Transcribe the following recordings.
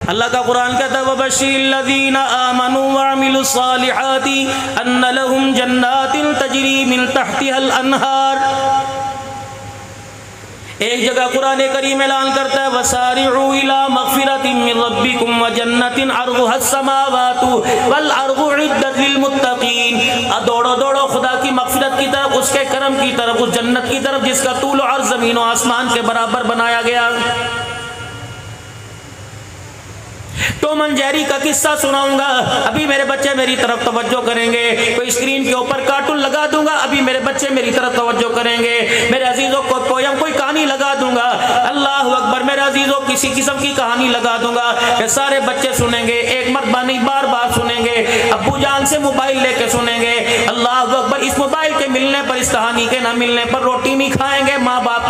अल्लाह का कुरान कहता है वबश्शिरिल्लज़ीना आमनू वअमिलुस्सालिहाति अन्न लहुम जन्नातिन तजरी मिन तहतिहल अनहार। एक जगह कुरान करीम ऐलान करता है वसारिउ इला मगफिरतिन मिन रब्बिकुम व जन्नतिन अर्दुहस समावातु वल अर्दु उद्दत लिल मुत्तकीन। दौड़ो दौड़ो खुदा की मगफिरत की तरफ, उसके करम की तरफ, उस जन्नत की तरफ जिसका तूल और ज़मीन और आसमान के बराबर बनाया गया। टॉम एंड जेरी का किस्सा सुनाऊंगा, अभी मेरे बच्चे मेरी तरफ तवज्जो करेंगे। कोई स्क्रीन के ऊपर कार्टून लगा दूंगा, अभी मेरे बच्चे मेरी तरफ तवज्जो करेंगे। मेरे अजीजों को पोयम कोई कहानी लगा दूंगा, अल्लाह अकबर, मेरे अजीजों किसी किस्म की कहानी लगा दूंगा, ये सारे बच्चे सुनेंगे, एक मरतबा नहीं बार बार सुनेंगे। अब्बू जान से मोबाइल लेके सुनेंगे, अल्लाह अकबर, इस मोबाइल के मिलने पर, इस कहानी के ना मिलने पर रोटी नहीं खाएंगे, माँ बाप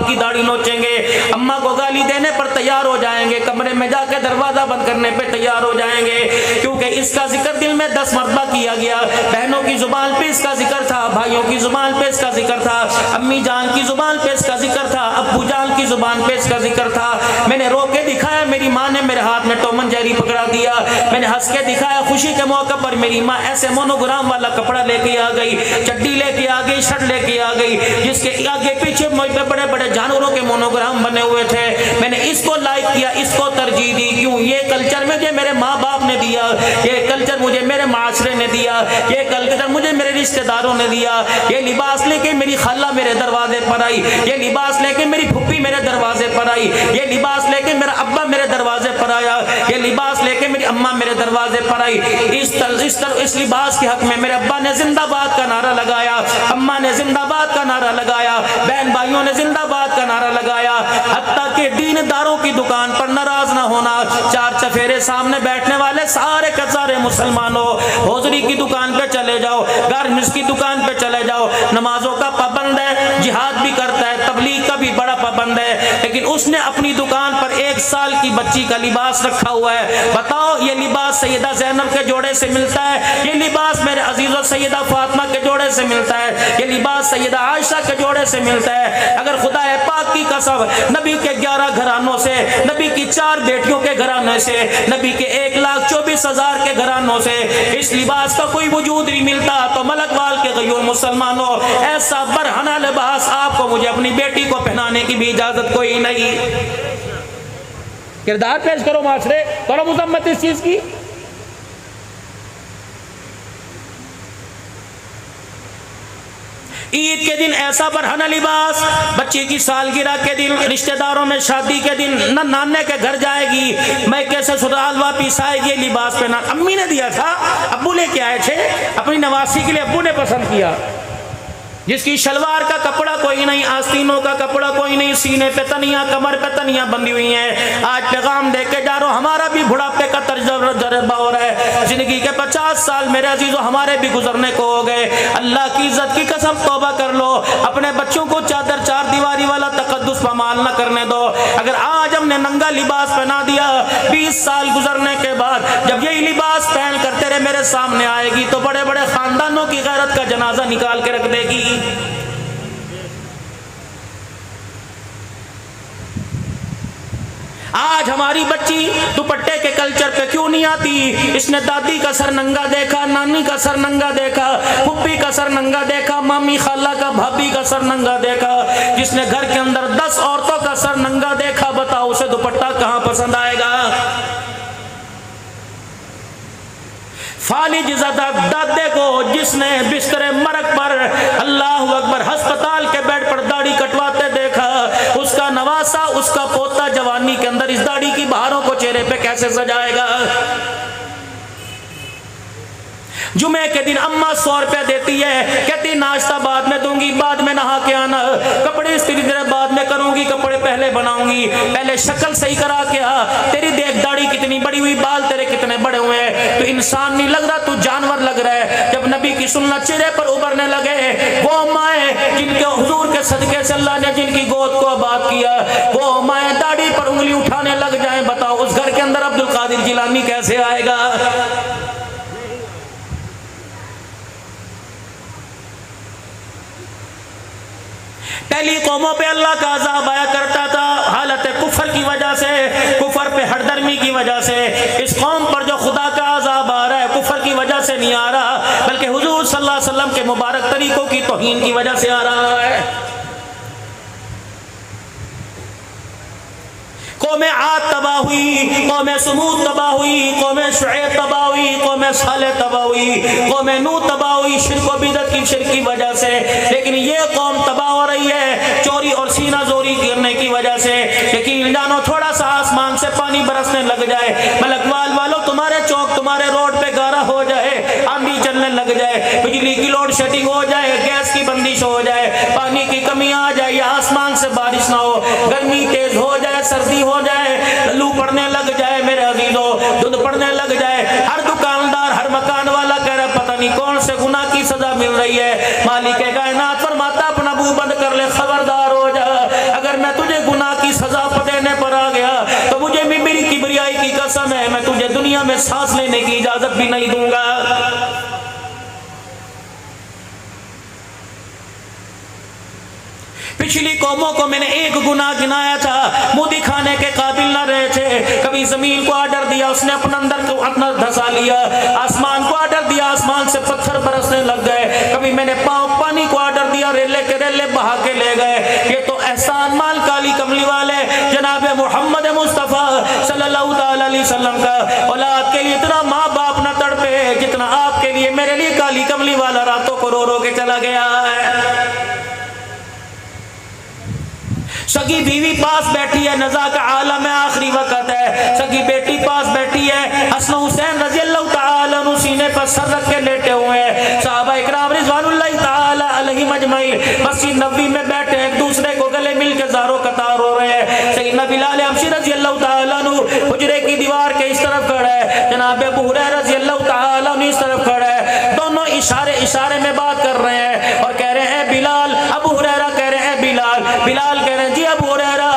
की दाढ़ी नोचेंगे, अम्मा को गाली देने पर तैयार हो जाएंगे, कमरे में जाके दरवाजा बंद करने पे तैयार हो जाएंगे, क्योंकि इसका जिक्र दिल में 10 मरतबा किया गया। बहनों की जुबान पे इसका जिक्र था, भाइयों की जुबान पे इसका जिक्र था, अम्मी जान की जुबान पे इसका जिक्र था, अब्बू जान की जुबान पे इसका जिक्र था। मैंने रो के दिखाया, मेरी माँ ने मेरे हाथ में टॉम एंड जेरी पकड़ा दिया। मैंने हंस के दिखाया, खुशी के मौके पर मेरी माँ ऐसे मोनोग्राम वाला कपड़ा लेके आ गई, चड्डी लेके आ गई, शर्ट लेके आ गई, जिसके आगे पीछे बड़े बड़े जानवरों के मोनोग्राम बने हुए थे। मैंने इसको लाइक किया, इसको तरजीह दी। क्यों? ये कल्चर मुझे मेरे माँ बाप ने दिया, ये कल्चर मुझे मेरे माशरे ने दिया, ये कल्चर मुझे मेरे रिश्तेदारों ने दिया। ये लिबास लेके मेरी खाला मेरे दरवाजे पर आई, ये लिबास लेके मेरी फुप्पी मेरे दरवाजे पर आई, ये लिबास लेके मेरा अब्बा मेरे दरवाजे पर आया, ये लिबास लेके मेरी अम्मा मेरे दरवाजे पर आई। इस लिबास के हक में मेरे अब्बा ने जिंदाबाद का नारा लगाया, अम्मा ने जिंदाबाद का नारा लगाया, बहन भाइयों ने जिंदाबाद का नारा लगाया। हत्ता के दीनदारों की दुकान पर नाराज ना होना, चार चफेरे सामने बैठने वाले सारे के सारे मुसलमानों, होजरी की दुकान पे चले जाओ, गारमेंट्स की दुकान पे चले जाओ, नमाजों का पाबंद है, जिहाद भी करता है, तबलीग का भी बड़ा पाबंद है, लेकिन उसने अपनी दुकान पर 1 साल की बच्ची का लिबास रखा हुआ है। बताओ, ये लिबास सैयदा ज़ैनब के जोड़े से मिलता है, ये लिबास मेरे अजीज़ों सैयदा फातिमा के जोड़े से मिलता है, ये लिबास सैयदा आयशा के जोड़े से मिलता है। अगर खुदा पाक की कसम, नबी के 11 घरानों से, नबी की 4 बेटियों के घराने से, नबी के 1,24,000 के घरानों से इस लिबास का कोई वजूद नहीं मिलता, तो मलकवाल के गयूर मुसलमानों, ऐसा बरहना लिबास आपको मुझे अपनी बेटी को पहनाने की भी इजाजत कोई नहीं। किरदार पेश करो माशरे, करो मुजम्मत इस चीज की। ईद के दिन ऐसा बरहना लिबास, बच्ची की सालगिरह के दिन, रिश्तेदारों में शादी के दिन, न नाने के घर जाएगी, मैके से ससुराल वापिस आएगी, लिबास पहना अम्मी ने दिया था, अब्बू लेके आए थे, अपनी नवासी के लिए अब्बू ने पसंद किया। जिसकी शलवार का कपड़ा कोई नहीं, आस्तीनों का कपड़ा कोई नहीं, सीने पे तनिया, कमर पे तनिया बंधी हुई है। आज पैगाम दे के जा रहा हूं, हमारा भी बुढ़ापे का तजुर्बा हो रहा है, जिंदगी के 50 साल मेरे अजीजों हमारे भी गुजरने को हो गए। अल्लाह की इज्जत की कसम, तौबा कर लो, अपने बच्चों को चादर 4 दीवारी वाला तकद्दुस पामाल न करने दो। अगर आज हमने नंगा लिबास पहना दिया, 20 साल गुजरने के बाद जब यही लिबास पहन कर तेरे मेरे सामने आएगी, तो बड़े बड़े खानदानों की गैरत का जनाजा निकाल के रख देगी। आज हमारी बच्ची दुपट्टे के कल्चर पे क्यों नहीं आती? इसने दादी का सर नंगा देखा, नानी का सर नंगा देखा, फुप्पी का सर नंगा देखा, मामी खाला का, भाभी का सर नंगा देखा। जिसने घर के अंदर 10 औरतों का सर नंगा देखा, बताओ उसे दुपट्टा कहां पसंद आएगा? फालिज दादे को जिसने बिस्तरे मरक पर, अल्लाह अकबर, अस्पताल के बेड पर दाढ़ी कटवाते देखा, उसका नवासा, उसका पोता जवानी के अंदर इस दाढ़ी की बहारों को चेहरे पे कैसे सजाएगा? जुमे के दिन अम्मा 100 रुपया देती है, कहती नाश्ता बाद में दूंगी, बाद में नहा के आना, कपड़े इस्त्री बाद में करूंगी, कपड़े पहले बनाऊंगी, पहले शक्ल सही करा के आ, तेरी देख दाढ़ी कितनी बड़ी हुई, बाल तेरे कितने बड़े हुए हैं, तो इंसान नहीं लग रहा, तू जानवर लग रहा है। जब नबी की सुन्नत चेहरे पर उभरने लगे, वो माए जिनके हुजूर के सदके से अल्लाह ने जिनकी गोद को आबाद किया, वो माए दाढ़ी पर उंगली उठाने लग जाए, बताओ उस घर के अंदर अब्दुल कादिर जिलानी कैसे आएगा? पहली कौमों पे अल्लाह का अज़ाब आया करता था हालत कुफर की वजह से, कुफर पे हरदर्मी की वजह से। इस कौम पर जो खुदा का अज़ाब आ रहा है कुफर की वजह से नहीं आ रहा, बल्कि हुजूर सल्लल्लाहु अलैहि वसल्लम के मुबारक तरीकों की तौहीन की वजह से आ रहा है। कौम आद तबाह हुई, कौम समूद तबाह हुई, कौम शुएब तबाह हुई, कौम सालेह तबाह हुई, कौम नूह तबाह हुई शिर्क व बिदअत की शिर्क की वजह से। लेकिन ये कौम तबाह हो रही है चोरी और सीना जोरी करने की वजह से। यकीन जानो थोड़ा सा आसमान से पानी बरसने लग जाए, मलकवाल वालों तुम्हारे चौक तुम्हारे रोड पे गारा हो जाए, आंधी चलने लग जाए, बिजली की लोड शेडिंग हो जाए, गैस की बंदिश हो जाए, पानी की कमी आ जाए, आसमान से बारिश ना हो, गर्मी तेज हो जाए, सर्दी हो जाए, लू पड़ने लग जाए, मेरे अजीजों धुंध पड़ने लग जाए, हर दुकानदार हर मकान वाला कह रहा पता नहीं कौन से गुनाह की सजा मिल रही है। मालिक कायनात फरमाता अपना मुंह बंद कर ले, खबरदार हो जा, अगर मैं तुझे गुनाह की सजा देने पर आ गया तो मुझे मेरी किबरियाई की कसम है मैं तुझे दुनिया में सांस लेने की इजाजत भी नहीं दूंगा। पिछली कौमों को मैंने एक गुनाह गिनाया था, मुंह दिखाने के काबिल न रहे थे। कभी जमीन को आर्डर दिया उसने अपने अंदर को अपना धसा लिया, आसमान को आर्डर दिया आसमान से पत्थर बरसने लग गए, कभी मैंने पानी को आर्डर दिया रेले के रेले बहा के ले गए। ये तो एहसान माल काली कमली वाले जनाब मोहम्मद मुस्तफ़ा सल्लल्लाहु अलैहि वसल्लम का औलाद के लिए इतना माँ बाप न तड़पे जितना आपके लिए मेरे लिए काली कमली वाला रातों को रो रो के चला गया है। सगी बीवी पास बैठी है, नज़ा का आलम है, आखिरी वक्त है, सगी बेटी पास बैठी है, हसन हुसैन रज़ी अल्लाह तआला अन्हु सीने पर सर रख के लेटे हुए हैं, सहाबा इकराम रिज़वानुल्लाहि तआला अलैहिम अजमईन मस्जिद नबवी में बैठे एक दूसरे को गले मिल के ज़ारो कतार हो रहे हैं। सैयदना बिलाल हबशी रज़ी अल्लाह तआला अन्हु हुजरे की दीवार के इस तरफ खड़ा है, जनाब अबू हुरैरा रज़ी अल्लाह तआला अन्हु इस तरफ खड़ा है, दोनों इशारे में बात कर रहे हैं और कह रहे हैं बिलाल, अबू हुरैरा कह रहे हैं बिलाल, बिलाल कह रहे हैं जी अबू हुरैरा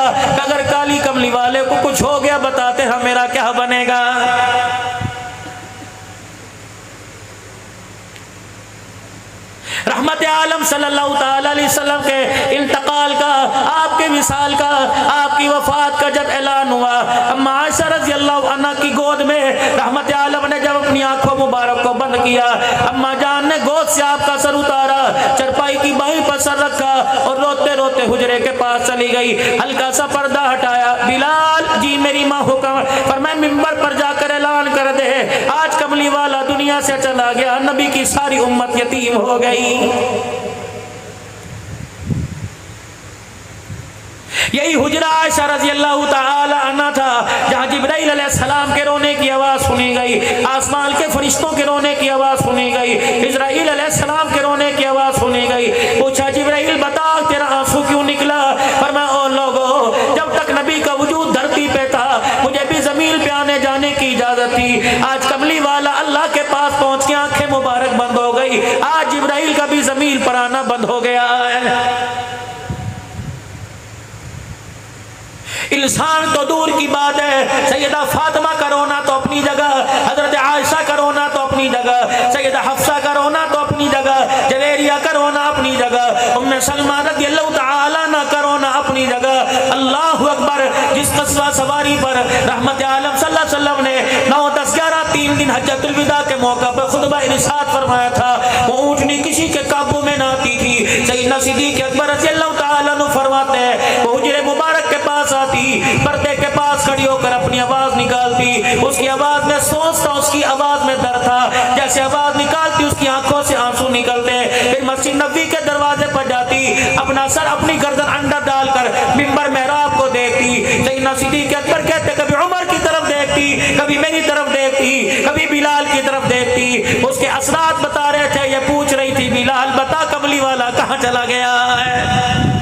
अगर काली कमली वाले को कुछ हो गया बताते हम मेरा क्या बनेगा। रहमत आलम सल्लल्लाहु अलैहि वसल्लम के इंतकाल का, आपके विसाल का, आपकी वफात का जब ऐलान हुआ, अम्मा आयशा रज़ी अल्लाह अन्हा की गोद में रहमत आलम ने जब अपनी आंखों मुबारक को बंद किया, अम्मा जान ने गोद से आपका सर उतारा, चरपाई की बाहीं पर सर रखा और रोते रोते हुजरे के पास चली गई, हल्का सा पर्दा हटाया, बिलाल जी मेरी माँ हुक्म फरमाया मिंबर पर जाकर ऐलान कर दे आज कमली वाला दुनिया से चला गया, नबी की सारी उम्मत यतीम हो गई। यही हुजरा आयशा रज़ी अल्लाह तआला अन्हा था जहां जिब्राइल अलैहिस्सलाम के रोने की आवाज सुनी गई, आसमान के फरिश्तों के रोने की आवाज सुनी गई, इजराइल अलैहिस्सलाम के रोने की आवाज सुनी गई। पूछा जिब्राइल बता तेरा आंसू क्यों निकला? फरमाया ओ लोगों जब तक नबी का वजूद धरती पे था मुझे भी जमीन पे आने जाने की इजाजत थी, आज कमली वाला अल्लाह के पास पहुंच के आंखें मुबारक बंद हो गई, आज जिब्राइल का भी जमीन पर आना बंद हो गया है। इंसान तो दूर की बात है, सैयदा फातिमा का रोना तो अपनी जगह, हजरत आयशा का रोना तो अपनी जगह, सैयदा हफ्सा का रोना तो अपनी जगह, जवेरिया का रोना अपनी जगह, उम्मे सलमा रज़ियल्लाहु तआला अन्हा का रोना अपनी जगह। अल्लाहु अकबर। जिस कस्बा सवारी पर रहमत आलम सल्लल्लाहु अलैहि वसल्लम ने 9, 10, 11 3 दिन हज्जतुल विदा के मौका पर खुतबा इरशाद फरमाया था, वो ऊँटनी किसी के काबू में ना आती थी। सैयदना सिद्दीक़ अकबर रज़ियल्लाहु तआला अन्हु फरमाते हैं वो हुजरे मुबारक के पास आती, पर्दे के पास खड़ी होकर अपनी आवाज निकालती, उसकी आवाज में सोच था, उसकी आवाज में दर्द था, जैसे आवाज निकालती उसकी आंखों से आंसू निकलते। फिर मस्जिद नबवी के दरवाजे पर जाती, अपना सर अपनी गर्दन अंदर डालकर मिंबर मेहराब को देखती। सैयदना सिद्दीक़ अकबर कहते कभी उमर की तरफ देखती, कभी मेरी तरफ देखती, कभी बिलाल की तरफ देखती। उसके असरात बता रहे थे, ये पूछ रही थी बिलाल बता कमली वाला कहाँ चला गया है।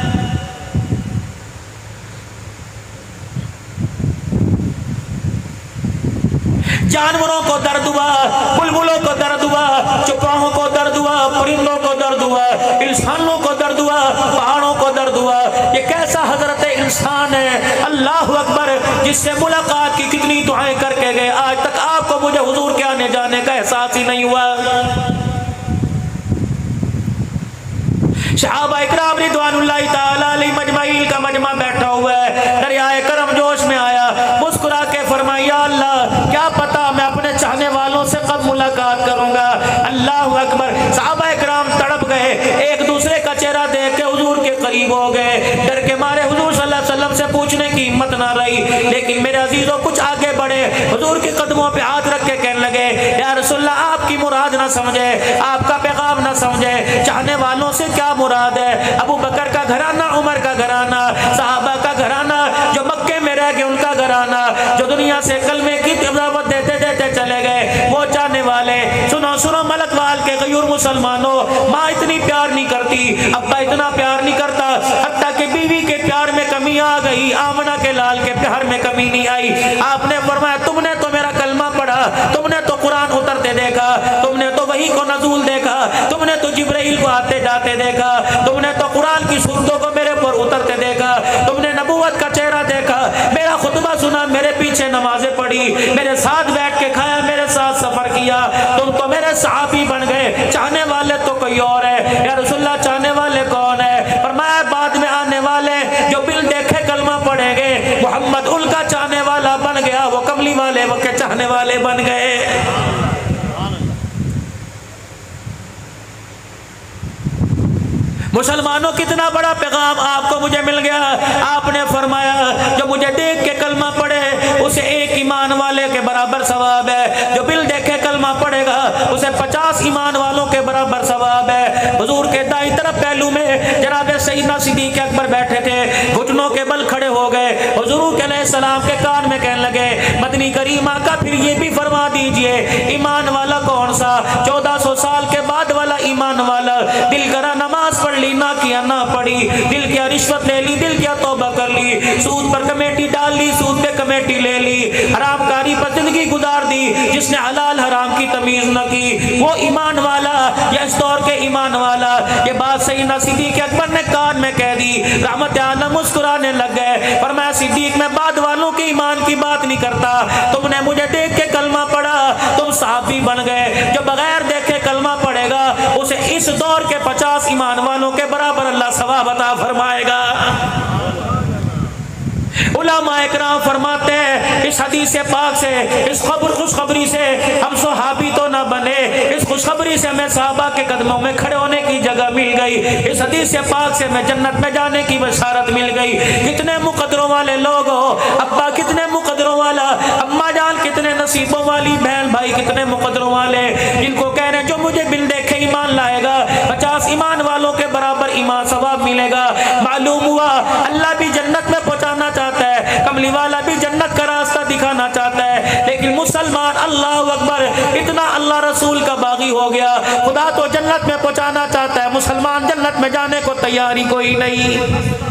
जानवरों को दर्द हुआ, बुलबुलों को दर्द हुआ, चौपाहों को दर्द हुआ, परिंदों को दर्द हुआ, इंसानों को दर्द हुआ, पहाड़ों को दर्द हुआ। ये कैसा हजरत इंसान है, अल्लाह अकबर, जिससे मुलाकात की कितनी दुआएं करके गए, आज तक आपको मुझे हुजूर के आने जाने का एहसास ही नहीं हुआ। सहाबा इकराम रिदवानुल्लाहि ताला अलैहि मजमाइल का मजमा बैठा हुआ है, दरियाए करम जोश में आया, मुस्कुरा के फरमाया या अल्लाह क्या पता मैं अपने चाहने वालों से कब मुलाकात करूंगा। अल्लाह अकबर। सहाबा इकराम तड़प गए, एक दूसरे का चेहरा देख के हुजूर के करीब हो गए, डर के मारे हुजूर सल्लल्लाहु अलैहि वसल्लम से पूछने की हिम्मत ना रही। लेकिन मेरे अजीजों कुछ आगे बढ़े, हुजूर के कदमों पे हाथ रख के कहने लगे या रसूलल्लाह आपकी मुराद ना समझे, आपका पैगाम ना समझे, चाहने वालों से क्या मुराद है। अबू बकर का घराना, उमर का घराना, सहाबा का घराना, जो मक्के में रह गए उनका घराना, जो दुनिया से कलमे की दावत देते देते चले गए, वो चाहने वाले। सुनो सुनो मलकवाल के गयूर मुसलमानों, माँ इतनी प्यार नहीं करती, अब्बा इतना प्यार नहीं करता, हत्ता कि बीवी के प्यार में कमी आ गई, आमना के लाल के प्यार में कमी नहीं आई। आपने फरमाया तुमने तो मेरा कलमा पढ़ा, तुमने तो कुरान उतरते देखा, तुमने तो वही को नज़ूल देखा, तुमने तो जिब्राइल को आते जाते देखा, तुमने तो कुरान की सूरतों को मेरे पर उतरते देखा, तुमने नबूवत का चेहरा देखा, मेरा खुतबा सुना, मेरे पीछे नमाजें पढ़ी, मेरे साथ बैठ के खाया, मेरे साथ सफर किया, तुम तो मेरे सहाबी बन गए। चाहने वाले तो कोई और है। या रसूलल्लाह चाहने वाले कौन है? फरमाया बाद में आने वाले जो बिल देखे कलमा पढ़ेंगे, मोहम्मद उनका चाहने वाला बन गया, वो कमली वाले वो के चाहने वाले बन गए। मुसलमानों कितना बड़ा पैगाम आपको मुझे मिल गया। आपने फरमाया जो मुझे देख के कलमा पढ़े उसे एक ईमान वाले के बराबर सवाब है, जो बिल देखे कलमा पढ़ेगा उसे 50 ईमान वालों के बराबर सवाब है। हुजूर के दाईं तरफ पहलू में जनाब सैयदना सिद्दीक अकबर बैठे थे, घुटनों के बल खड़े हो गए, हुजूर के अलैहिस्सलाम के कान में कहने लगे मदनी करीमा का फिर ये भी फरमा दीजिए ईमान वाला कौन सा? 1400 साल के बाद वाला ईमान वाला, दिल करा नमाज पढ़ ली, ना किया ना पढ़ी, दिल किया रिश्वत ले ली, दिल किया तौबा कर ली, सूद पर कमेटी डाल ली, सूद पे कमेटी ले ली, हरामकारी पर जिंदगी गुजार दी, जिसने हलाल हराम की तमीज न की, वो ईमान वाला या इस दौर के ईमान वाला। ये बात सैयदना सिद्दीक अकबर ने कान में कह दी, रहमत आलम मुस्कुराने लग गए। पर मैं सिद्दीक में बाद वालों के ईमान की बात नहीं करता, तुमने मुझे देख के कलमा पढ़ा, तुम सहाबी बन गए। जो बगैर देखे कलमा पढ़ेगा उसे इस दौर के 50 ईमान वालों के बराबर अल्लाह सवाब अता फरमाएगा। उलमा इकराम फरमाते हैं इस हदीस पाक से, इस खुशखबरी से हम सहाबी तो ना बने, इस खुशखबरी से हमें सहाबा के कदमों में खड़े होने की जगह मिल गई, इस हदीस पाक से हमें जन्नत में जाने की बशारत मिल गई। कितने मुकद्दरों वाले लोग हो, अब्बा कितने मुकद्दरों वाला, अम्मा जान कितने नसीबों वाली, बहन भाई कितने मुकद्दरों वाले, जिनको कह रहे हैं जो मुझे बिन देखे ईमान लाएगा 50 ईमान वालों के बराबर ईमान सवाब मिलेगा। मालूम हुआ अल्लाह भी जन्नत में पहुंचाना चाहता है, कमली वाला भी जन्नत का रास्ता दिखाना चाहता है, लेकिन मुसलमान अल्लाह अकबर इतना अल्लाह रसूल का बागी हो गया, खुदा तो जन्नत में पहुंचाना चाहता है, मुसलमान जन्नत में जाने को तैयारी कोई नहीं।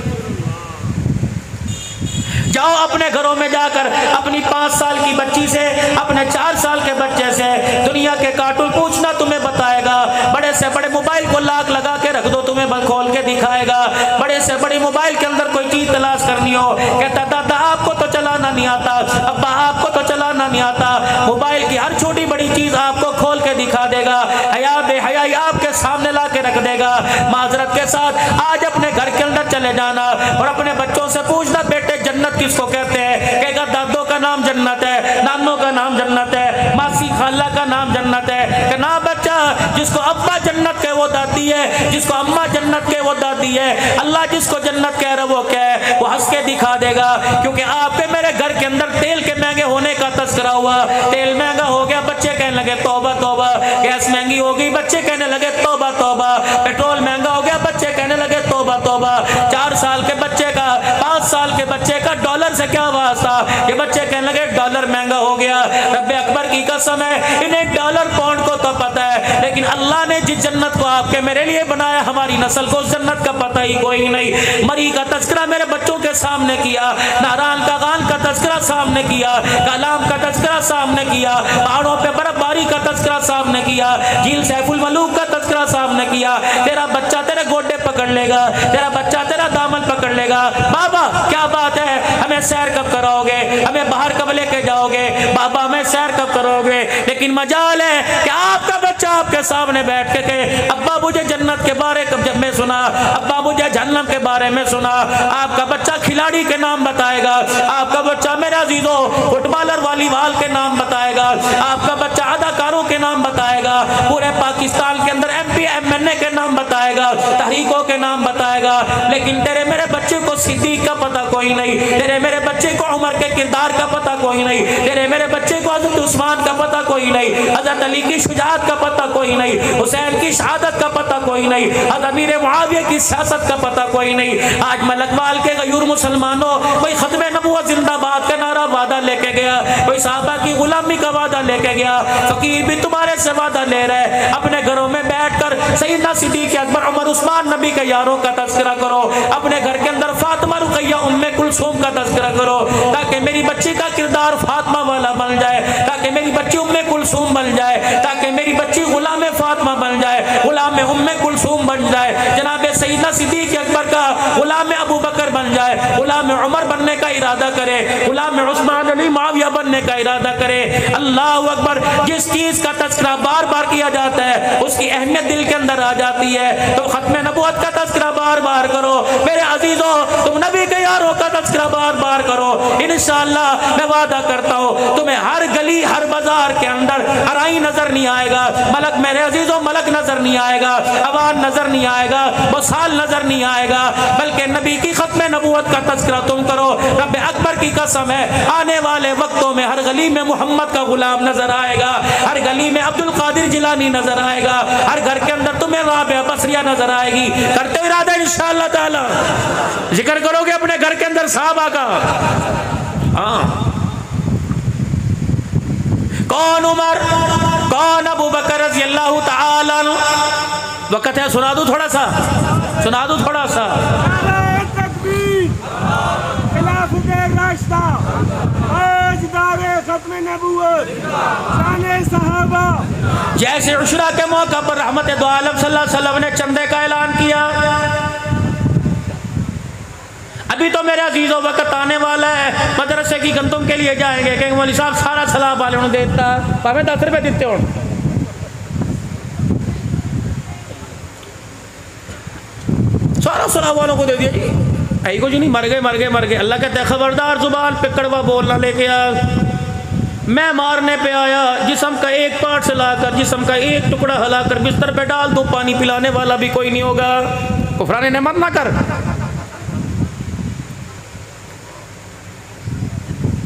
जाओ अपने घरों में जाकर अपनी 5 साल की बच्ची से, अपने 4 साल के बच्चे से दुनिया के कार्टून पूछना, तुम्हें बताएगा। बड़े से बड़े मोबाइल को लाक लगा के रख दो, तुम्हें खोल के दिखाएगा। बड़े से बड़े मोबाइल के अंदर कोई चीज तलाश करनी हो, कहता दादा आपको तो चलाना नहीं आता, अब्बा आपको तो चलाना नहीं आता। मोबाइल की हर छोटी बड़ी चीज आपको खोल के दिखा देगा, हया बेहयाई आपके सामने ला के रख देगा। माजरत के साथ आज अपने घर के अंदर चले जाना और अपने बच्चों से पूछना बेटे जन्नत किसको कहते हैं? कहेगा दादों का नाम जन्नत है, नानों का नाम जन्नत है, मासी खाला का नाम जन्नत है। कहना बच्चा जिसको अब्बा जन्नत के वो दादी है, जिसको अम्मा जन्नत के वो दादी है। अल्लाह जिसको जन्नत कह रहा वो क्या है, वो हंस के दिखा देगा। क्योंकि आपके मेरे घर के अंदर तेल के महंगे होने का तस्करा हुआ, तेल महंगा हो गया, बच्चे कहने लगे तौबा तौबा, गैस महंगी हो गई, बच्चे कहने लगे तौबा तौबा, पेट्रोल महंगा हो गया, बच्चे कहने लगे तौबा तौबा। 4 साल के बच्चे का, 5 साल के बच्चे का डॉलर से क्या वास्ता, ये बच्चे कहने लगे डॉलर महंगा हो गया। रब्बे अकबर की कसम है इन्हें डॉलर पाउंड को तो पता है, लेकिन अल्लाह ने जिस जन्नत को आपके मेरे लिए बनाया, हमारी नस्ल को उस जन्नत का पता ही कोई नहीं। मरी का तस्करा मेरे बच्चों के सामने किया, नारायण का गान का तस्करा सामने किया, कलाम का तस्करा सामने किया, पहाड़ों पे बर्फबारी का तस्करा सामने किया, झील सैफुल मलूक का तस्करा सामने किया। तेरा बच्चा तेरे गोडे पकड़ लेगा, तेरा बच्चा तेरा दामन पकड़ कर लेगा, बाबा क्या बात है, हमें सैर कब कराओगे, हमें बाहर कब लेके जाओगे, बाबा हमें सैर कब करोगे। लेकिन मजाल है कि आपका बच्चा आपके सामने बैठ के कहे, अब्बा मुझे जन्नत के बारे जब मैं सुना, अब्बा मुझे जहन्नम के बारे में सुना। आपका बच्चा खिलाड़ी के नाम बताएगा, आपका बच्चा मेरे अजीजों फुटबॉलर वॉलीबॉल के नाम बताएगा, आपका बच्चा अदाकारों के नाम बताएगा, पूरे पाकिस्तान के अंदर MP MNA के नाम बताएगा, तहरीकों के नाम बताएगा। लेकिन तेरे मेरे बच्चे को सिद्दीक का पता कोई नहीं, तेरे मेरे बच्चे को उमर के किरदार का पता कोई नहीं, तेरे मेरे बच्चे को हजरत उस्मान का पता कोई नहीं, हजरत अली की शुजाअत का पता कोई नहीं, हुसैन की शहादत का पता कोई नहीं, हजरत अमीर मुआविया की सियासत का पता कोई नहीं। आज मलकवाल के गयूर मुसलमानों कोई खत्मे नबूवत जिंदाबाद का नारा वादा लेके गया, कोई साहबा की गुलामी का वादा लेके गया, फकीर भी तुम्हारे से वादा ले रहे हैं। अपने घरों में बैठकर सैयदना सिद्दीक अकबर उमर उस्मान नबी के यारों का तज़किरा करो, अपने घर के अंदर फातिमा रुकैया उम्मे कुलसूम का तज़किरा करो, ताकि मेरी बच्ची का किरदार फातिमा वाला बन जाए, ताकि मेरी बच्ची उम्मे कुलसूम बन जाए, ताकि मेरी बच्ची गुलाम फातिमा बन जाए, गुलाम उम्मे कुलसूम बन जाए, जनाब सैयदना सिद्दीक अकबर का गुलाम अबू बकर बन जाए, गुलाम उमर बनने का इरादा करे, गुलाम उस्मान अली मुआविया बनने का इरादा करे। अल्लाह अकबर। जिस चीज का तज़किरा बार बार किया जाता है उसकी अहमियत दिल के अंदर आ जाती है। तो खत्म नबूवत का तज़किरा बार बार करो मेरे अजीजों, तुम नबी के यारों का तज़किरा बार बार करो। इंशाअल्लाह मैं वादा करता हूँ तुम्हें हर गली हर बाजार के अंदर हराई नजर नहीं आएगा, मलक मेरे अजीजों मलक नजर नहीं आएगा, अवान नजर नहीं आएगा, बसाल नजर नहीं आएगा, बल्कि नबी की खत्म नबूवत का तज़किरा तुम करो। रब अकबर की कसम है आने वाले वक्तों में हर गली में मोहम्मद का गुलाम नजर आएगा, हर गली में अब्दुल कादिर जिलानी नजर आएगा, हर घर के अंदर तुम्हें राबिया बसरिया नजर आएगी। करते इरादा इंशाअल्लाह ताला जिक्र करोगे अपने घर के अंदर साहबा का। हाँ, कौन उमर कौन अबू बकर रज़ी अल्लाह ताला अन्हु। वक्त है सुना दूं थोड़ा सा, सुना दूं थोड़ा सा। जैसे उशरा के मौका पर रहमत दो आलम सल्लल्लाहु अलैहि वसल्लम ने चंदे का ऐलान किया, अभी तो मेरे अजीजों वक्त आने वाला है मदरसे की गंदुम के लिए जाएंगे, कहेंगे मौलवी साहब सारा सलाह वाले देता भावे 10 रुपये देते हो, सारा सलाह वालों को दे दिया जी, ऐ को जी नहीं मर गए मर गए मर गए। अल्लाह कहते हैं खबरदार जुबान पे कड़वा बोलना लेके आ, मैं मारने पे आया, जिस्म का एक पार्ट से लाकर जिस्म का एक टुकड़ा हिलाकर बिस्तर पे डाल दूं, पानी पिलाने वाला भी कोई नहीं होगा। कुफरान नेमत ना कर।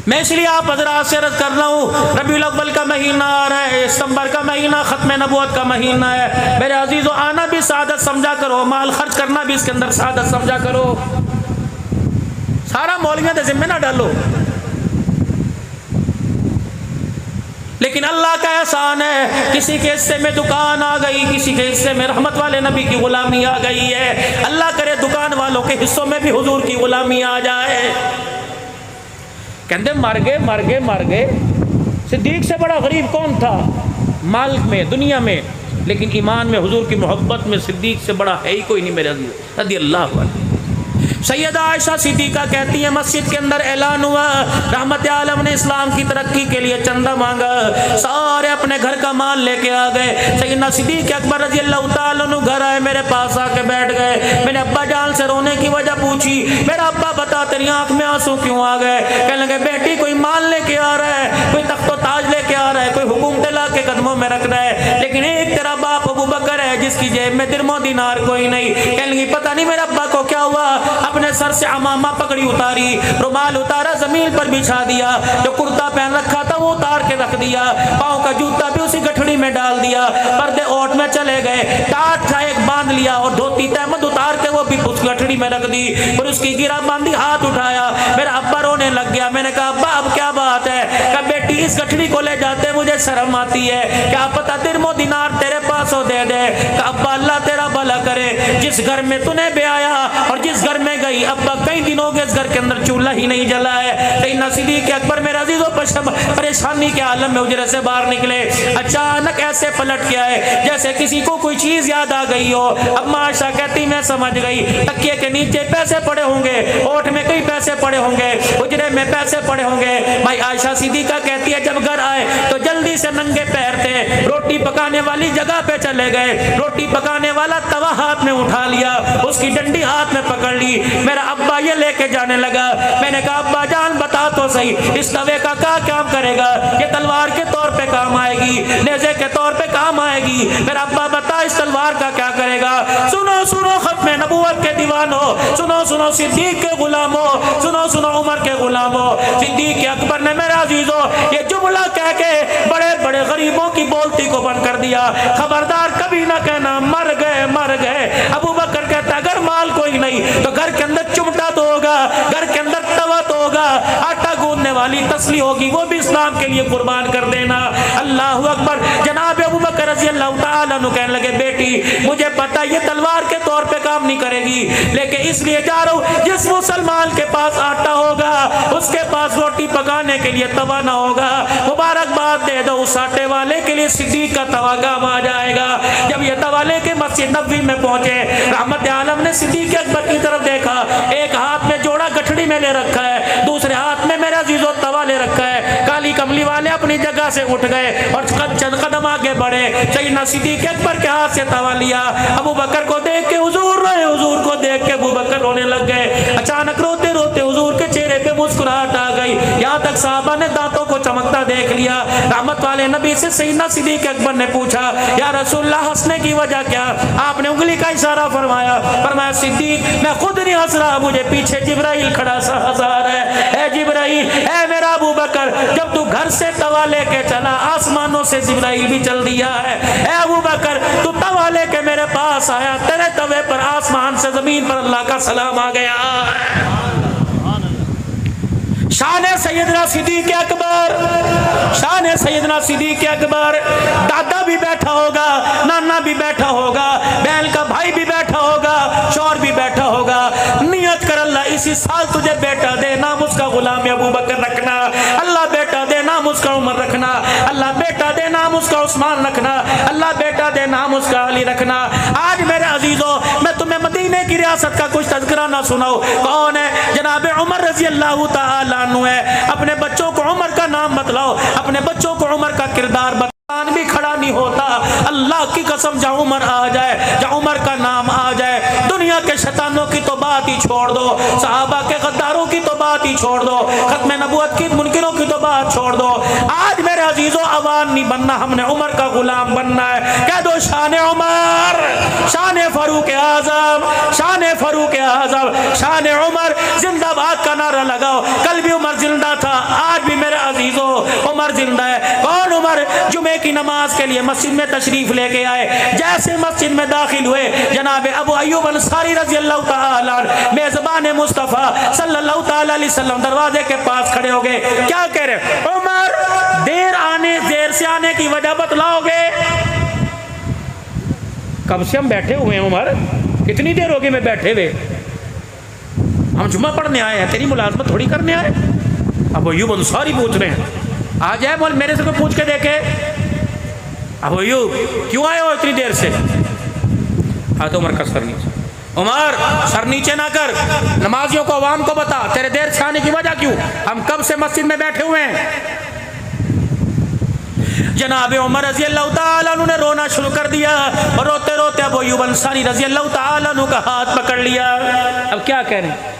मैं इसलिए आप हजरात से अर्ज कर रहा हूँ, रबीउल अव्वल का महीना आ रहा है, सितंबर का महीना खत्म नबूवत का महीना है। मेरे अजीजों आना भी सादत समझा करो, माल खर्च करना भी इसके अंदर सादत समझा करो, सारा मौलवियों के जिम्मे ना डालो। लेकिन अल्लाह का एहसान है, किसी के हिस्से में दुकान आ गई, किसी के हिस्से में रहमत वाले नबी की गुलामी आ गई है। अल्लाह करे दुकान वालों के हिस्सों में भी हुजूर की गुलामी आ जाए। कहते मर गए मर गए मर गए। सिद्दीक से बड़ा गरीब कौन था माल में दुनिया में, लेकिन ईमान में हुजूर की मोहब्बत में सिद्दीक से बड़ा है ही कोई नहीं मेरे रज़ी अल्लाह अन्हा। सैयदा आयशा सिद्दीका कहती है मस्जिद के अंदर ऐलान हुआ, रहमत आलम ने इस्लाम की तरक्की के लिए चंदा मांगा, सारे अपने घर का माल लेके आ गए। सैयदना सिद्दीक अकबर रज़ी अल्लाह तआला अन्हु घर आए, मेरे पास आके बैठ गए। मैंने अब्बा जान से रोने की वजह पूछी, मेरा अब्बा बता तेरी आंख में आंसू क्यों आ गए? कहने लगे बेटी कोई माल लेके आ रहा है, कोई तख्तो ताज लेके आ रहा है, कोई हुकूमत ला के कदमों में रख रहा है, लेकिन एक तेरा बाप अबू बकर है जिसकी जेब में दिरमो दिनार कोई नहीं। कहने लगी पता नहीं मेरे अब्बा को क्या हुआ, अपने सर से अमामा पकड़ी उतारी, रुमाल उतारा जमीन पर बिछा दिया, जो कुर्ता पहन रखा था वो उतार के रख दिया, पाँव का जूता भी उसी गठड़ी में डाल दिया, पर्दे ओट में चले गए, टाट सा एक बांध लिया और धोती तहमद उतार के वो भी उस गठड़ी में रख दी, और उसकी गिरा बांधी, हाथ उठाया। मेरा अब्बा रोने लग गया। मैंने कहा अब्बा अब क्या बात है? कहा बेटी भाई इस गठड़ी को ले जाते मुझे शर्म आती है, क्या पता दिरमो दिनार तेरे पास हो दे दे। अब्बा अल्लाह तेरा भला करे, जिस घर में तूने ब्याया और जिस घर में गई अब्बा कई दिनों के इस घर के अंदर चूल्हा ही नहीं जला है। सैयदना सिद्दीक़ अकबर मेरे अजीजों परेशानी के आलम में उजरे से बाहर निकले। अचानक ऐसे पलट के आए जैसे किसी को कोई चीज याद आ गई हो। अम्मा आयशा कहती मैं समझ गई, तकिए के नीचे पैसे पड़े होंगे, ओठ में कई पैसे पड़े होंगे, उजरे में पैसे पड़े होंगे। भाई आयशा सिद्दीक़ा कहती है जब घर आए तो जल्दी से नंगे पैर थे रोटी पकाने वाली जगह पे चले गए, रोटी पकाने वाला तवा हाथ में उठा लिया, उसकी डंडी हाथ में पकड़ ली। मेरा अब्बा ये लेके जाने लगा। मैंने कहा अब्बा जान बता तो सही इस तवे का क्या काम करेगा? ये तलवार के तौर पे काम आएगी, नेज़े के तौर पे काम आएगी। मेरा अब्बा बता इस तलवार का क्या करेगा? सुनो सुनो खत्म नबूवत के दीवानो, सुनो सुनो सिद्दीक के गुलामो, सुनो सुनो उमर के गुलामो। सिद्दीक अकबर ने मेरा अजीजों ये जुमला कह के बड़े बड़े गरीबों की बोलती को बंद कर दिया। खबरदार कभी ना कहना मर गए मर गए। अबू बकर कहता अगर माल कोई नहीं तो घर के अंदर चिमटा तो होगा, घर के अंदर तवा तो होगा, आटा गूंदने वाली तसली होगी, वो भी इस्लाम के लिए कुर्बान कर देना। अल्लाह अकबर। जनाब अबू बकर रज़ी अल्लाह तआला अन्हु कहने लगे बेटी मुझे पता ये तलवार के तौर पे काम नहीं करेगी, लेकिन इसलिए जा रहा हूँ जिस मुसलमान के पास आटा होगा उसके पास रोटी पकाने के लिए तवा ना होगा, मुबारकबाद दे दो उस आटे वाले के लिए सिद्दीक का तवा काम आ जाएगा। जब ये तवा लेके मस्जिद नबवी में पहुंचे रहमत आलम ने सिद्दीक अकबर की तरफ देखा, एक हाथ में जोड़ा गठड़ी में ले रखा है, दूसरे हाथ में मेरा अजीजों तवा ले रखा है। काली कमली वाले अपनी जगह से उठ गए और चंद कदम आगे बढ़े। सैयदना सिद्दीक अकबर के हाथ से तवा लिया। अबू बकर को देख के हुजूर रोए, हुजूर को देख के अबू बकर रोने लग गए। अचानक रोते रोते हुजूर के चेहरे पे मुस्कुराहट आ गई, यहाँ तक साहबा ने दांतों को चमकता देख लिया। रहमत वाले नबी से सैयदना सिद्दीक अकबर ने पूछा या रसूलल्लाह हंसने की वजह क्या? आपने उंगली का इशारा फरमाया। फरमाया सिद्दीक मैं खुद नहीं हंस रहा, मुझे पीछे जिब्राइल खड़ा सा हंसा रहा है। ए जिब्राइल, ए मेरा अबू बकर, जब तू घर से तवा लेके चला आसमानों से जिब्राइल भी चल दिया है। ए अबू बकर तू तवा लेके मेरे पास आया, तेरे तवे पर आसमान से जमीन पर अल्लाह का सलाम आ गया। शान सैयदना सिद्दीक अकबर, शान सैयदना सिद्दीक अकबर। दादा भी बैठा होगा, नाना भी बैठा होगा, बहन का भाई भी बैठा होगा, शौहर भी बैठा होगा। नियत कर अल्लाह इसी साल तुझे बेटा दे, नाम उसका गुलाम अबू बकर रखना। अल्लाह बेटा दे, नाम उसका उमर रखना। अल्लाह बेटा दे, नाम उसका उस्मान रखना। अल्लाह बेटा दे, नाम उसका अली रखना। आज मेरे अजीजों मैं तुम्हें मदीने की रियासत का कुछ तज़किरा ना सुनाऊं। कौन है? जनाब उमर रज़ी अल्लाह तआला अन्हु है। अपने बच्चों को उमर का नाम बतलाओ, अपने बच्चों को उमर का किरदार बतान भी खड़ा नहीं होता। अल्लाह की कसम जहाँ उमर आ जाए, जहाँ उमर का नाम आ जाए, दुनिया के शैतानों की तो बात ही छोड़ दो, सहाबा के गद्दारों की तो बात ही छोड़ दो, खत्म नबूवत की मुनकिरों की तो बात छोड़ दो। आज मेरे अजीजों अवान नहीं बनना, हमने उमर का गुलाम बनना है। कह दो शान उमर, शान फारूक आजम, शान फारूक आजम, शान उमर जिंदाबाद का नारा लगाओ। कल भी उमर जिंदा था, आज भी मेरे अजीजों उमर जिंदा है। कौन उमर? जुमे की नमाज के लिए मस्जिद में तशरीफ लेके आए। जैसे मस्जिद में दाखिल हुए जनाब अबू अय्यूब अंसारी रज़ी अल्लाह तआला अन्हु मेज़बान मुस्तफ़ा सल्लल्लाहु तआला अलैहि वसल्लम दरवाजे के पास खड़े हो गए। क्या कह रहे? उमर देर से आने की वजह बतलाओगे? कब से हम बैठे हुए हैं उमर, कितनी देर होगी मैं बैठे हुए? हम जुम्मा पढ़ने आए हैं, तेरी मुलाजमत थोड़ी करने आए। अब अय्यूब अंसारी पूछ रहे हैं, आ जाए बोल मेरे से कोई पूछ के देखे। अब अय्यूब क्यों आए हो इतनी देर से? हाँ तो उमर का सर नीचे। उमर सर नीचे ना कर, नमाजियों को अवाम को बता तेरे देर से आने की वजह क्यों? हम कब से मस्जिद में बैठे हुए हैं। जनाब उमर रज़ी अल्लाह तआला अन्हु ने रोना शुरू कर दिया और रोते रोते अबू अय्यूब अंसारी रज़ी अल्लाह तआला अन्हु का हाथ पकड़ लिया। अब क्या कह रहे हैं?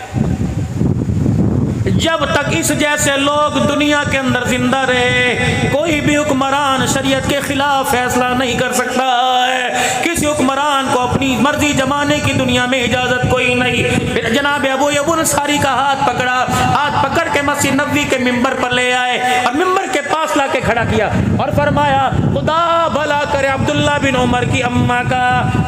जब तक इस जैसे लोग दुनिया के अंदर जिंदा रहे, कोई भी हुक्मरान शरीयत के खिलाफ फैसला नहीं कर सकता है। किसी हुक्मरान को अपनी मर्जी जमाने की दुनिया में इजाजत कोई नहीं। फिर जनाब अबू अय्यूब अंसारी का हाथ पकड़ा, हाथ पकड़ के मस्जिद नबवी के मिंबर पर ले आए और मिंबर के पास लाके खड़ा किया और फरमाया खुदा भला करे अब्दुल्ला बिन उमर की अम्मा का,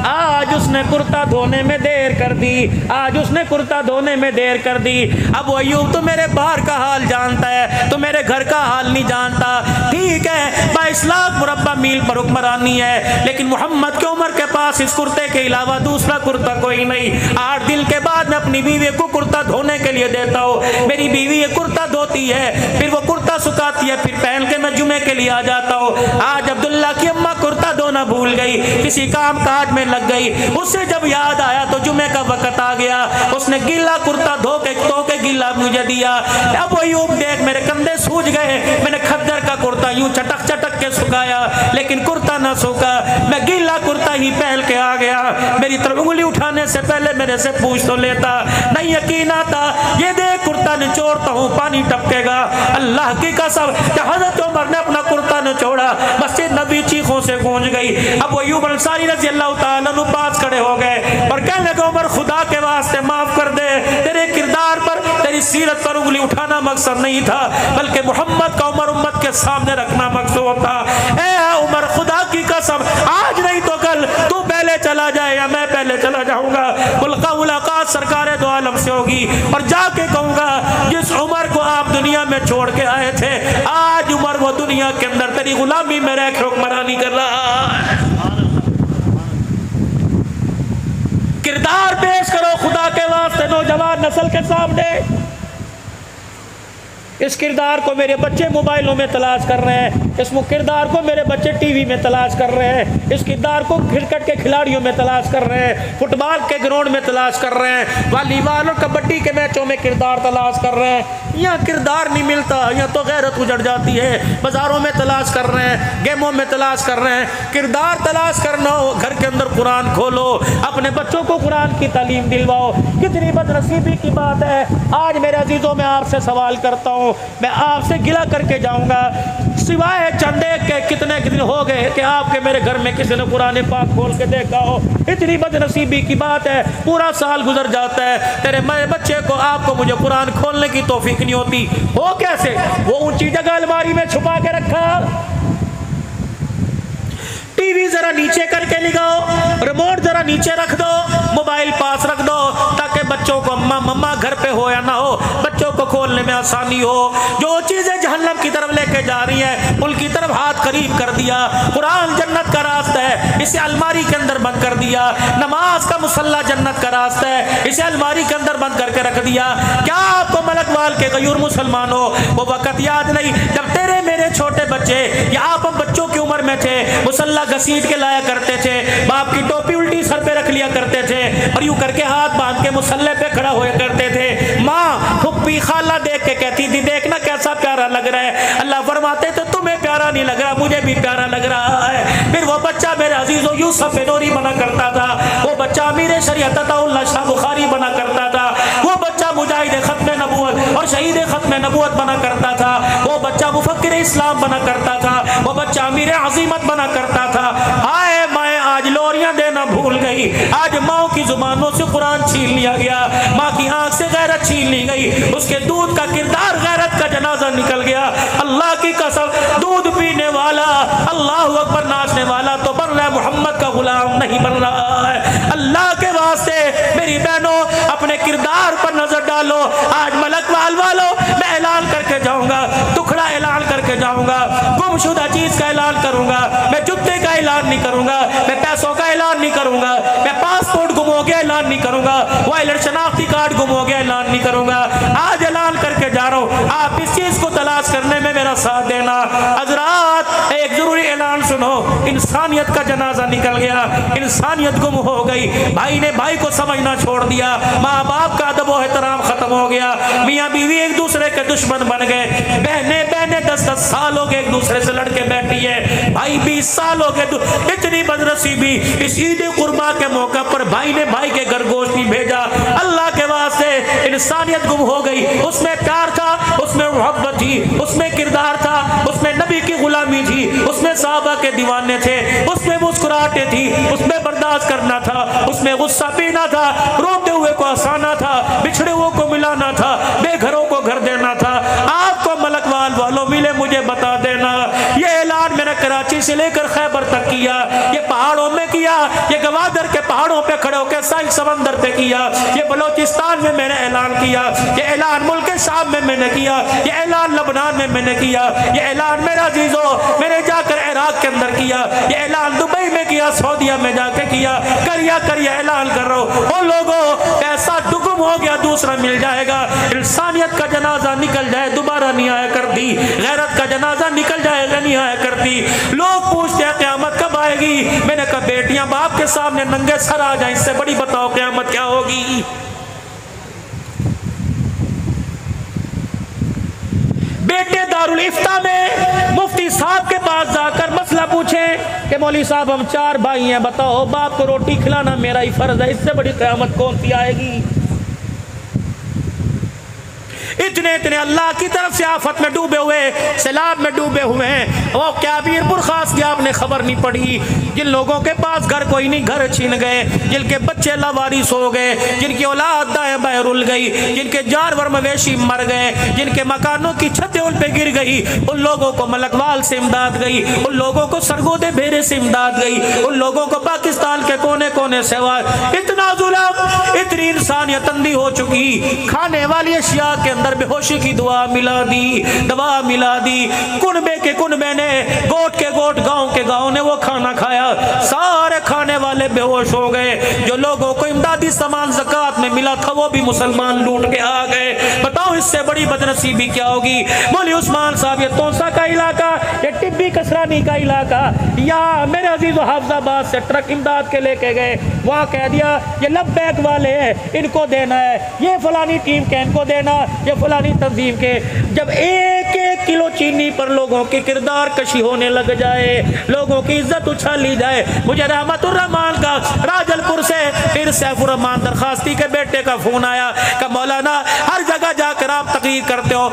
आज उसने कुर्ता धोने में देर कर दी, आज उसने कुर्ता धोने में देर कर दी। अबू अय्यूब तो मेरे बाहर का हाल जानता है, तो मेरे घर का हाल नहीं जानता। मील पर हुक्मरानी है, लेकिन मोहम्मद की उम्र के पास इस कुर्ते के अलावा दूसरा कुर्ता कोई नहीं। 8 दिन के बाद मैं अपनी बीवी को कुर्ता धोने के लिए देता हूँ। मेरी बीवी ये कुर्ता धोती है, फिर वो कुर्ता सुखाती है, फिर पहन के मैं जुमे के लिए आ जाता हूँ। आज अब्दुल्ला की अम्मा कुर्ता धोना भूल गई, किसी काम काज में लग गई। उससे जब याद आया तो जुमे का वक्त आ गया, उसने गीला कुर्ता धो के गीला मुझे दिया। अब वो यूं देख मेरे कंधे सूज गए, मैंने खद्दर का कुर्ता यूं चटक चटक के सुखाया, लेकिन कुर्ता ना सूखा। मैं गीला कुर्ता ही पहन के आ गया। मेरी तरफ उंगली उठाने से पहले मेरे से पूछ तो लेता, नहीं यकीन आता। ये देख कुर्ता निचोड़ता हूँ, पानी टपकेगा। अल्लाह की कसम, हज़रत उमर ने अपना कुर्ता निचोड़ा, मस्जिद नबी चीखों से गूंज गई। अब वो यूं अंसारी रज़ी अल्लाह तआला अन्हु पास खड़े हो गए और कहने लगे, उमर खुदा के वास्ते माफ कर दे, तेरे किरदार पर, तेरी सीरत पर उंगली उठाना मकसद नहीं था, बल्कि मोहम्मद का उमर उम्मत के सामने रखना मकसद था। ए उमर, खुदा की कसम, आज नहीं तो कल तू पहले चला जाए या मैं पहले चला जाऊंगा। मुलाकात सरकारे दो आलम से होगी और जाके कहूंगा, जिस उमर को आप दुनिया में छोड़ के आए थे, आज उमर वो दुनिया के अंदर तेरी गुलामी में रह के हुक्मरानी कर रहा है। किरदार पेश करो खुदा के वास्ते नौजवान नस्ल के सामने। इस किरदार को मेरे बच्चे मोबाइलों में तलाश कर रहे हैं, इस किरदार को मेरे बच्चे टीवी में तलाश कर रहे हैं, इस किरदार को क्रिकेट के खिलाड़ियों में तलाश कर रहे हैं, फुटबॉल के ग्राउंड में तलाश कर रहे हैं, वॉलीबॉल और कबड्डी के मैचों में किरदार तलाश कर रहे हैं। यहाँ किरदार नहीं मिलता, यहाँ तो गैरत उजड़ जाती है। बाजारों में तलाश कर रहे हैं, गेमों में तलाश कर रहे हैं। किरदार तलाश करना हो, घर के अंदर कुरान खोलो, अपने बच्चों को कुरान की तालीम दिलवाओ। कितनी बदनसीबी की बात है। आज मेरे अजीजों, मैं आपसे सवाल करता हूँ, मैं आपसे गिला करके जाऊंगा, सिवाय चंदे के कितने दिन हो गए कि आपके मेरे घर में किसी ने कुरान पाक खोल के देखा हो। इतनी बदनसीबी की बात है, पूरा साल गुजर जाता है, तेरे मेरे बच्चे को, आपको, मुझे कुरान खोलने की तौफीक नहीं होती। हो कैसे? वो ऊंची जगह अलमारी में छुपा के रखा। टीवी जरा नीचे करके लगाओ, रिमोट जरा नीचे रख दो, मोबाइल पास रख दो, ताकि बच्चों को अम्मा मम्मा घर पे हो या ना हो, बच्चों को खोलने में आसानी हो। जो चीजें जहन्नम की तरफ लेके जा रही हैं, उनकी तरफ हाथ करीब कर दिया। कुरान जन्नत का रास्ता है, इसे अलमारी के अंदर बंद कर दिया। नमाज का मुसल्ला जन्नत का रास्ता है, इसे अलमारी के अंदर बंद करके रख दिया। क्या आपको मलकवाल के गयूर मुसलमान हो, वो वक़्त याद नहीं जब तेरे मेरे छोटे बच्चे या आप हम बच्चों की उम्र में थे, मुसल्ला घसीट के लाया करते थे, बाप की टोपी उल्टी सर पे रख लिया करते थे और यूं करके हाथ बांध के मुसल्ले पे खड़ा होया करते थे। माँ फुप्पी खाला देख के कहती थी, देखना कैसा प्यारा लग रहा है। अल्लाह फरमाते थे, तुम्हें प्यारा नहीं लग रहा, मुझे भी प्यारा लग रहा है। फिर वो बच्चा मेरे अजीजों यूसुफ बेनूरी बना करता था, वो बच्चा अमीर शरीयत अताउल्लाह शाह बुखारी बना करता था, वो बच्चा मुजाहिद खत्म नबूवत और शहीद खत्म नबूवत बना करता था, वो बच्चा मुफक्किर इस्लाम बना करता था, वो बच्चा अमीर अजीमत बना करता था। हाय माए, आज लोरियां देना भूल गई, आज माओ की जुबानों से कुरान छीन लिया गया, माँ की आंख से गैरत छीन ली गई, उसके दूध का किरदार गैरत का जनाजा निकल गया। अल्लाह की कसम, दूध पीने वाला, अल्लाह अकबर नाचने वाला तो बन रहा है, मोहम्मद का गुलाम नहीं बन रहा है। अल्लाह के वास्ते मेरी बहनों, अपने किरदार पर नजर डालो। आज मलकवाल वालों, मैं ऐलान करके जाऊंगा, टुकड़ा ऐलान करके जाऊंगा, गुमशुदा चीज का ऐलान करूंगा, मैं जूते का ऐलान नहीं करूंगा, मैं पैसों का ऐलान नहीं करूंगा, मैं पासपोर्ट गुम हो गया ऐलान नहीं करूंगा, वायलेट शनाख्ती कार्ड गुम हो गया ऐलान नहीं करूंगा। आज ऐलान करके जा रहा हूं, आप इस चीज को तलाश करने में मेरा साथ देना। हजरात, एक जरूरी ऐलान सुनो, इंसानियत का जनाजा निकल गया, इंसानियत गुम हो गई, भाई ने भाई को समझना छोड़ दिया, माँ बाप का अदब और एहतराम खत्म हो गया, मियाँ बीवी एक दूसरे के दुश्मन बन गए, बहने बहने 10-10 साल हो गए एक दूसरे से लड़के बैठी है, भाई 20 साल हो गए। इतनी बदनसीबी, इस ईद कुर्बा के मौका पर भाई ने भाई के घर गोश्त नहीं भेजा। अल्लाह के वास्ते इंसानियत गुम हो गई, उसमें प्यार था, उसमें मोहब्बत थी, उसमें किरदार था, उसमें नबी की गुलामी थी, उसमें साहबा के दीवाने थे, उसमें मुस्कुराहटें थी, उसमें बर्दाश्त करना था, उसमें गुस्सा पीना था, रोते हुए को हंसाना था, बिछड़े हुए को मिलाना था, बेघरों को घर देना था। आपको मलकवाल वालों मिले, मुझे बता देना। ये ऐलान ऐलान मैंने कराची से लेकर खैबर तक किया, ये पहाड़ों में किया, ये गवादर के पहाड़ों पे खड़े होकर साहिल समंदर पे किया, ये बलोचिस्तान में मैंने ऐलान किया, ये ऐलान मुल्क शाम में मैंने किया, ये ऐलान लबनान में मैंने किया, ये ऐलान मेरा अजीजों मैंने जाकर इराक के अंदर किया, ये ऐलान दुबई में किया, सऊदीया में जाके किया। करिया ऐलान कर रहा हूं, ओ लोगों पैसा डुगुम हो गया, दूसरा मिल जाएगा। इंसानियत का जनाजा निकल जाए दोबारा नहीं आया करती, गैरत का जनाजा निकल जाएगा नहीं आया करती। लोग पूछते हैं क़यामत कब आएगी? मैंने कहा बेटियां बाप के सामने नंगे सर आ जाए, इससे बड़ी बताओ क़यामत क्या होगी। बेटे दारुल इफ्ता में मुफ्ती साहब के पास जाकर मसला पूछे कि मौलवी साहब हम 4 भाई हैं, बताओ बाप को रोटी खिलाना मेरा ही फर्ज है, इससे बड़ी क़यामत कौन सी आएगी। इतने अल्लाह की तरफ से आफत में डूबे हुए, सैलाब में डूबे हुए हैं। वो क्या बीरपुर खास की आपने खबर नहीं पड़ी, जिन लोगों के पास घर कोई नहीं, घर छीन गए, जिनके बच्चे लावारिस हो गए, जिनकी औलाद दाएं बाएं रुल गई, जिनके जानवर मवेशी मर गए, जिनके मकानों की छतें उन पे गिर गई, उन लोगों को मलकवाल से इमदाद गई, उन लोगों को सरगोदे भेरे से इमदाद गई, उन लोगों को पाकिस्तान के कोने कोने से इतना जुल्म, इतनी इंसानियत अंधी हो चुकी। खाने वाली अशिया के अंदर बेहोशी की दवा मिला दी, कुनबे के कुनबे ने, गोट के गोट, गांव के गांव ने वो खाना खाया, सारे खाने वाले बेहोश हो गए। जो लोगों को इमदादी सामान ज़कात में मिला था वो भी मुसलमान लूट के आ गए। बताओ इससे बड़ी बदनसीबी क्या होगी। मौलवी उस्मान साहब ये तोसा का इलाका, ये टिब्बी कसरानी का इलाका, या मेरे अजीज हाफिजाबाद से ट्रक इमदाद के लेके गए, वहाँ कह दिया ये लब्बैक वाले हैं इनको देना है, ये फलानी टीम के इनको देना, ये फलानी तंजीम के। जब 1-1 किलो चीनी पर लोगों की किरदार कशी होने लग जाए, लोगों की इज्जत उछाली जाए। मुझे रहमतुर रहमान का राजलपुर से फिर सैफुर रहमान दरखास्ती के बेटे का फोन आया कि मौलाना हर जगह जाकर आप तकरीर करते हो,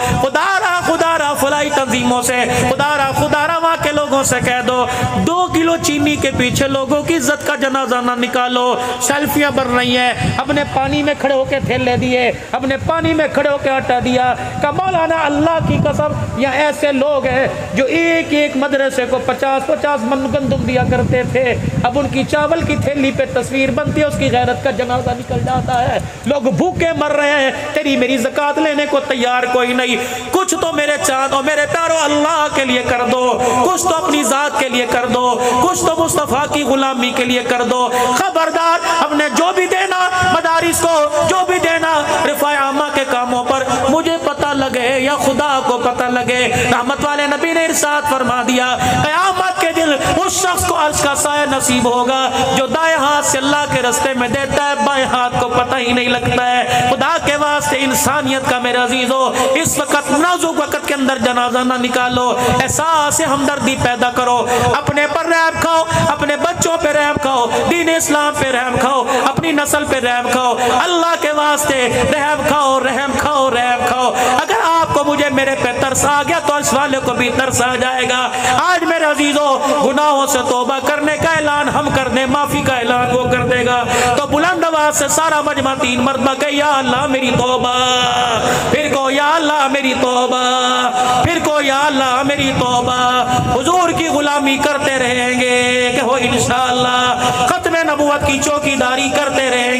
खुदारा फलाई तंजीमों से, खुदारा वहाँ के लोगों से कह दो 2 किलो चीनी के पीछे लोगों की इज्जत का जनाजा ना निकालो। सेल्फियां बन रही हैं, अपने पानी में खड़े होकर थैले दिए, अपने पानी में खड़े होकर आटा दिया। का मौलाना अल्लाह की कसम या ऐसे लोग हैं जो एक मदरसे को 50-50 मन गंदुम दिया करते थे, अब उनकी चावल की थैली पे तस्वीर बनती है, उसकी गैरत का जनाजा निकल जाता है। लोग भूखे मर रहे हैं, तेरी मेरी ज़कात लेने को तैयार कोई नहीं। कुछ तो मेरे चांद और मेरे प्यारो अल्लाह के लिए कर दो, कुछ तो अपनी जात के लिए कर दो, कुछ तो मुस्तफ़ा की गुलामी के लिए कर दो। खबरदार, हमने जो भी देना मदारिस को, जो भी देना रिफ़ाए आमा के कामों पर, मुझे पता लगे या खुदा को पता लगे। रहमत वाले नबी ने इरशाद फरमा दिया, क़यामत के दिन उस शख्स को अर्श का साया नसीब होगा जो दाएं हाथ से अल्लाह के रास्ते में देता है, बाएं हाथ को पता ही नहीं लगता है। खुदा के वास्ते इंसानियत का मेरे अजीजों इस वक्त नाजुक वक्त के अंदर जनाजा ना निकालो, एहसास हमदर्दी पैदा करो, अपने पर रहम खाओ, अपने बच्चों पे रहम खाओ, दीन इस्लाम पे रहम खाओ, अपनी नस्ल पे रहम खाओ, अल्लाह के वास्ते रहम खाओ, रहम खाओ, रहम खाओ। अगर आपको मुझे मेरे पे तरस आ गया तो इस वाले को भी तरस आ जाएगा। आज मेरे अजीजों गुनाहों से तौबा करने का ऐलान हम कर दें, माफी का ऐलान वो कर देगा। तो बुलंद आवाज से सारा मजमा 3 मरतबा कहे या अल्लाह मेरी तौबा, फिर को या अल्लाह मेरी तौबा, फिर को या अल्लाह मेरी तौबा। हुजूर की गुलामी करते रहेंगे कि हो इंशाअल्लाह खत्म नबुवत की चौकीदारी करते रहेंगे।